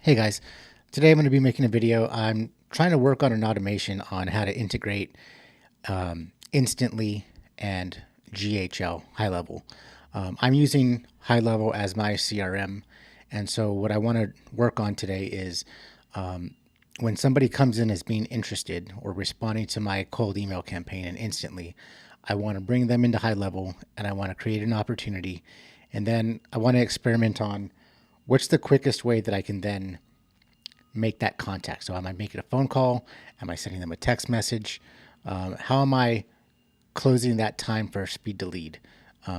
Hey guys, today I'm going to be making a video. I'm trying to work on an automation on how to integrate Instantly and GHL high level. I'm using high level as my CRM, and so what I want to work on today is when somebody comes in as being interested or responding to my cold email campaign and Instantly, I want to bring them into high level and I want to create an opportunity, and then I want to experiment on what's the quickest way that I can then make that contact. So am I making a phone call? Am I sending them a text message? How am I closing that time for speed to lead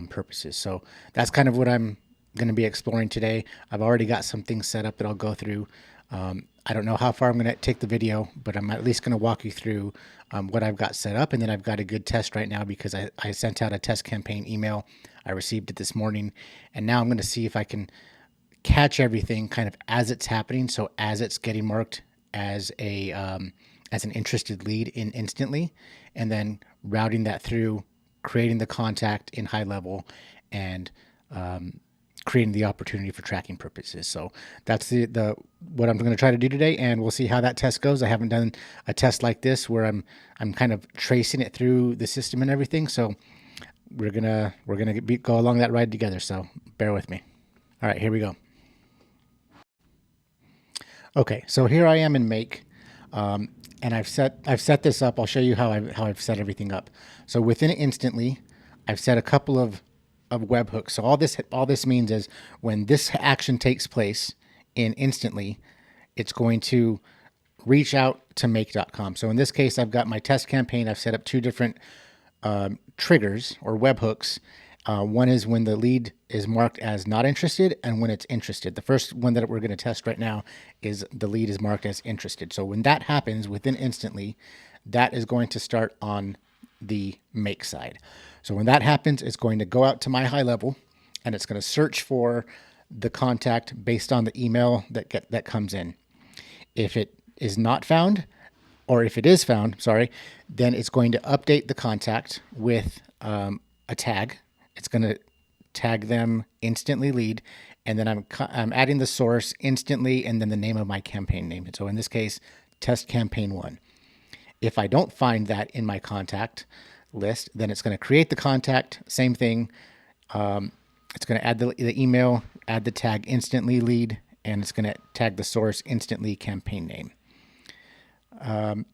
purposes? So that's kind of what I'm going to be exploring today. I've already got some things set up that I'll go through. I don't know how far I'm going to take the video, but I'm at least going to walk you through what I've got set up. And then I've got a good test right now because I sent out a test campaign email. I received it this morning. And now I'm going to see if I can catch everything kind of as it's happening. So as it's getting marked as an interested lead in Instantly, and then routing that through, creating the contact in high level, and creating the opportunity for tracking purposes. So that's the what I'm going to try to do today, and we'll see how that test goes. I haven't done a test like this where I'm kind of tracing it through the system and everything. So we're gonna go along that ride together. So bear with me. All right, here we go. Okay, so here I am in Make, and I've set this up. I'll show you how I've set everything up. So within Instantly, I've set a couple of webhooks. So all this means is when this action takes place in Instantly, it's going to reach out to Make.com. So in this case, I've got my test campaign. I've set up two different triggers or webhooks. One is when the lead is marked as not interested and when it's interested. The first one that we're going to test right now is the lead is marked as interested. So when that happens within Instantly, that is going to start on the Make side. So when that happens, it's going to go out to my high level and it's going to search for the contact based on the email that comes in. If it is not found, or if it is found, then it's going to update the contact with a tag. It's going to tag them Instantly lead, and then I'm adding the source Instantly and then the name of my campaign name. So in this case, test campaign 1. If I don't find that in my contact list, then it's going to create the contact, same thing. It's going to add the email, add the tag Instantly lead, and it's going to tag the source Instantly campaign name.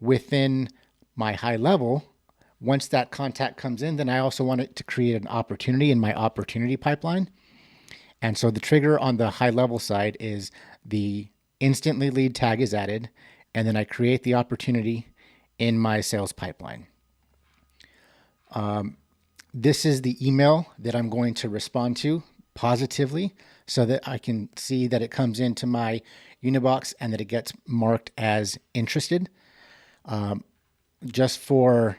Within my high level, once that contact comes in, then I also want it to create an opportunity in my opportunity pipeline. And so the trigger on the high level side is the Instantly lead tag is added, and then I create the opportunity in my sales pipeline. This is the email that I'm going to respond to positively so that I can see that it comes into my Unibox and that it gets marked as interested. Just for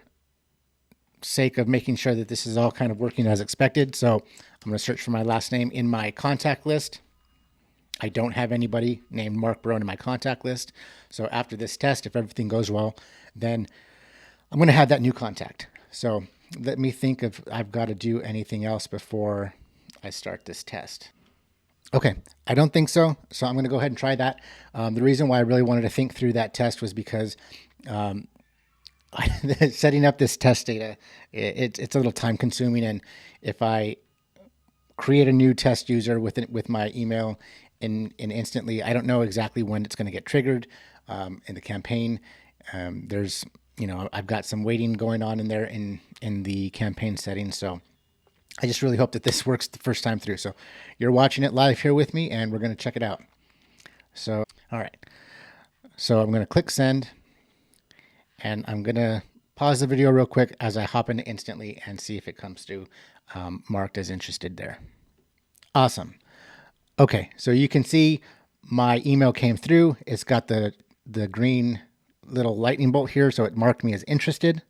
sake of making sure that this is all kind of working as expected. So I'm going to search for my last name in my contact list. I don't have anybody named Mark Barone in my contact list. So after this test, if everything goes well, then I'm going to have that new contact. So let me think if I've got to do anything else before I start this test. Okay, I don't think so. So I'm going to go ahead and try that. The reason why I really wanted to think through that test was because setting up this test data, it's a little time consuming. And if I create a new test user with my email in Instantly, I don't know exactly when it's going to get triggered in the campaign. There's, I've got some waiting going on in there in the campaign settings. So I just really hope that this works the first time through. So you're watching it live here with me and we're going to check it out. So, all right. So I'm going to click send. And I'm going to pause the video real quick as I hop into Instantly and see if it comes through marked as interested there. Awesome. Okay, so you can see my email came through. It's got the green little lightning bolt here, so it marked me as interested.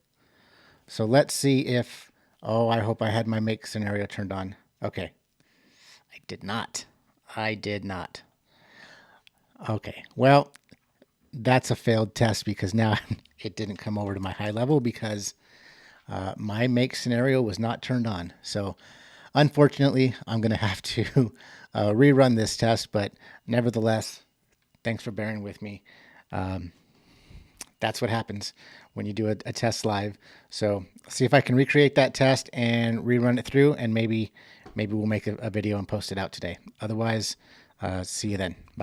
So let's see if, I hope I had my Make scenario turned on. Okay, I did not. Okay, well, that's a failed test because now it didn't come over to my high level because my Make scenario was not turned on. So unfortunately, I'm going to have to rerun this test, but nevertheless, thanks for bearing with me. That's what happens when you do a test live. So see if I can recreate that test and rerun it through, and maybe we'll make a video and post it out today. Otherwise, see you then. Bye.